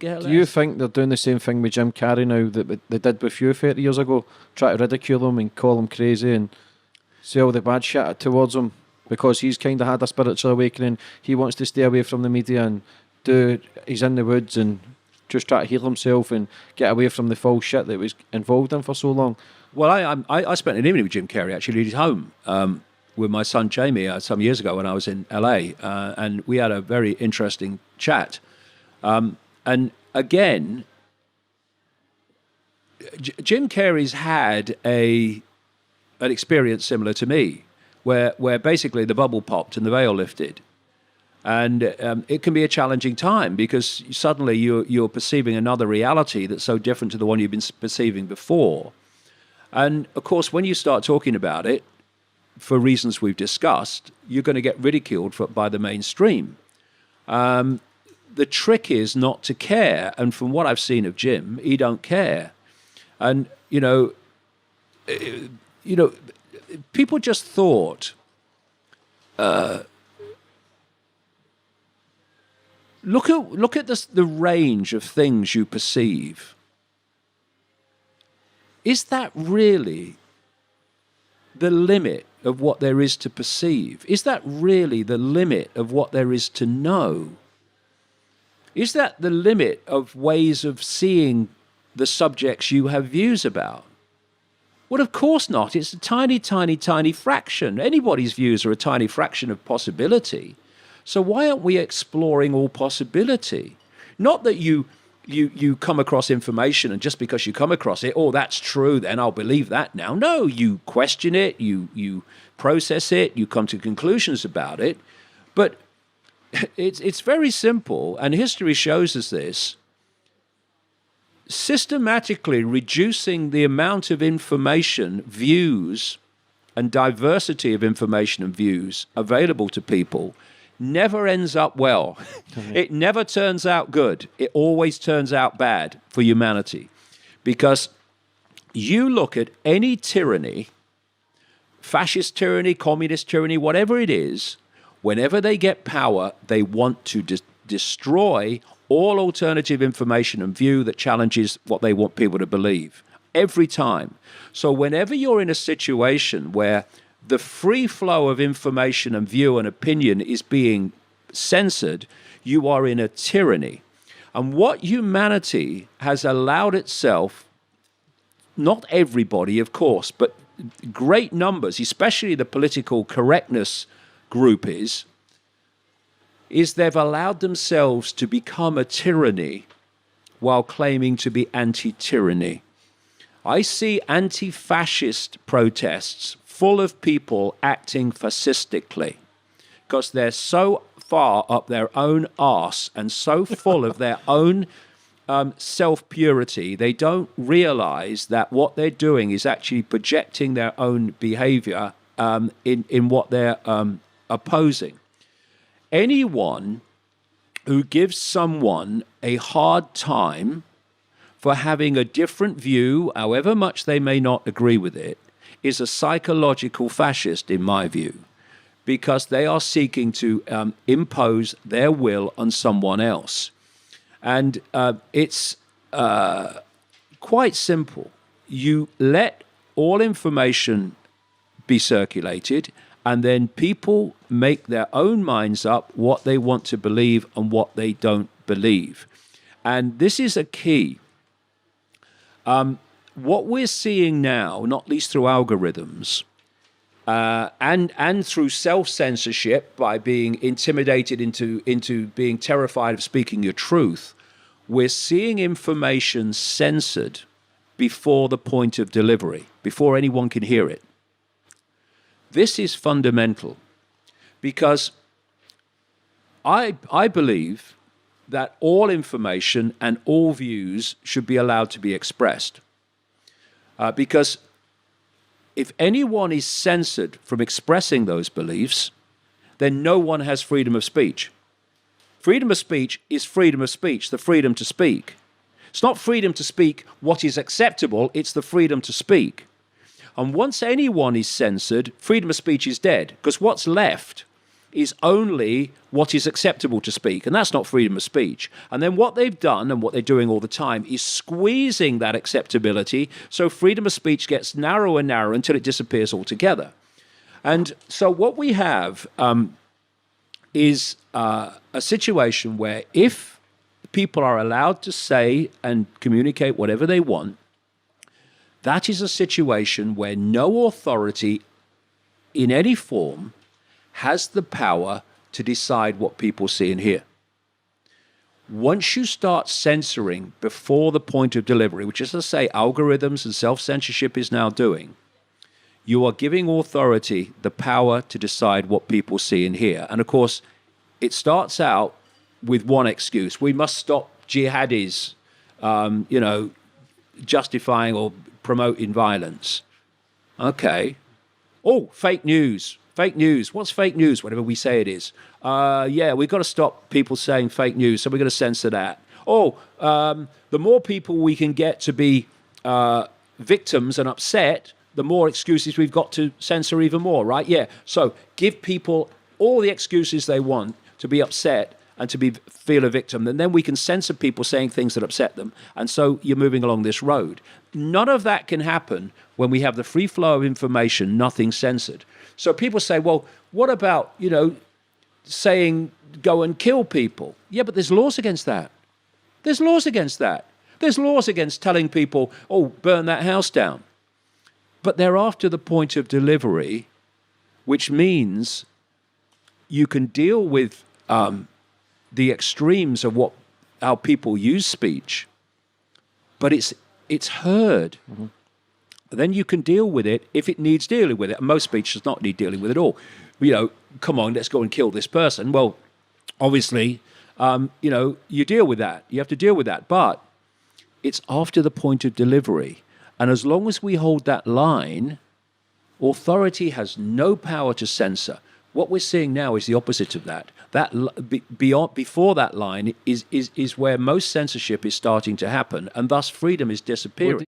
get Do you think they're doing the same thing with Jim Carrey now that they did with you 30 years ago? Try to ridicule him and call him crazy and say all the bad shit towards him because he's kind of had a spiritual awakening. He wants to stay away from the media and he's in the woods and just try to heal himself and get away from the false shit that he was involved in for so long. Well, I spent an evening with Jim Carrey actually at his home with my son Jamie some years ago when I was in LA, and we had a very interesting chat. And again, Jim Carrey's had an experience similar to me, where basically the bubble popped and the veil lifted. And it can be a challenging time because suddenly you're perceiving another reality that's so different to the one you've been perceiving before. And of course, when you start talking about it, for reasons we've discussed, you're going to get ridiculed by the mainstream. The trick is not to care. And from what I've seen of Jim, he don't care. And, people just thought, look at the range of things you perceive. Is that really the limit of what there is to perceive? Is that really the limit of what there is to know? Is that the limit of ways of seeing the subjects you have views about? Well, of course not. It's a tiny, tiny, tiny fraction. Anybody's views are a tiny fraction of possibility. So why aren't we exploring all possibility? Not that you come across information and just because you come across it, oh, that's true, then I'll believe that now. No, you question it, you process it, you come to conclusions about it. But it's very simple, and history shows us this. Systematically reducing the amount of information, views, and diversity of information and views available to people never ends up well. It never turns out good. It always turns out bad for humanity. Because you look at any tyranny, fascist tyranny, communist tyranny, whatever it is, whenever they get power, they want to destroy all alternative information and view that challenges what they want people to believe. Every time. So whenever you're in a situation where the free flow of information and view and opinion is being censored, you are in a tyranny. And what humanity has allowed itself, not everybody, of course, but great numbers, especially the political correctness groupies, is they've allowed themselves to become a tyranny while claiming to be anti-tyranny. I see anti-fascist protests full of people acting fascistically because they're so far up their own arse and so full of their own self-purity, they don't realize that what they're doing is actually projecting their own behavior in what they're opposing. Anyone who gives someone a hard time for having a different view, however much they may not agree with it, is a psychological fascist, in my view, because they are seeking to impose their will on someone else. And it's quite simple. You let all information be circulated, and then people make their own minds up what they want to believe and what they don't believe. And this is a key. What we're seeing now, not least through algorithms, and through self-censorship by being intimidated into being terrified of speaking your truth, we're seeing information censored before the point of delivery, before anyone can hear it. This is fundamental because I believe that all information and all views should be allowed to be expressed. Because if anyone is censored from expressing those beliefs, then no one has freedom of speech. Freedom of speech is freedom of speech, the freedom to speak. It's not freedom to speak what is acceptable, it's the freedom to speak. And once anyone is censored, freedom of speech is dead, because what's left is only what is acceptable to speak, and that's not freedom of speech. And then what they've done and what they're doing all the time is squeezing that acceptability, so freedom of speech gets narrower and narrower until it disappears altogether. And so what we have is a situation where if people are allowed to say and communicate whatever they want, that is a situation where no authority in any form has the power to decide what people see and hear. Once you start censoring before the point of delivery, which, as I say, algorithms and self-censorship is now doing, you are giving authority the power to decide what people see and hear. And of course, it starts out with one excuse. We must stop jihadis, justifying or promoting violence. Okay. Oh, fake news. Fake news. What's fake news? Whatever we say it is. We've got to stop people saying fake news, so we're going to censor that. The more people we can get to be victims and upset, the more excuses we've got to censor even more, right? Yeah. So give people all the excuses they want to be upset and to feel a victim, and then we can censor people saying things that upset them. And so you're moving along this road. None of that can happen when we have the free flow of information, nothing censored. So people say, well, what about, saying go and kill people? Yeah, but there's laws against that. There's laws against that. There's laws against telling people, oh, burn that house down. But they're after the point of delivery, which means you can deal with the extremes of how people use speech, but it's heard. Mm-hmm. Then you can deal with it if it needs dealing with it. And most speech does not need dealing with at all. Come on, let's go and kill this person. Well, obviously, you deal with that. You have to deal with that. But it's after the point of delivery. And as long as we hold that line, authority has no power to censor. What we're seeing now is the opposite of that. Before that line is where most censorship is starting to happen, and thus freedom is disappearing.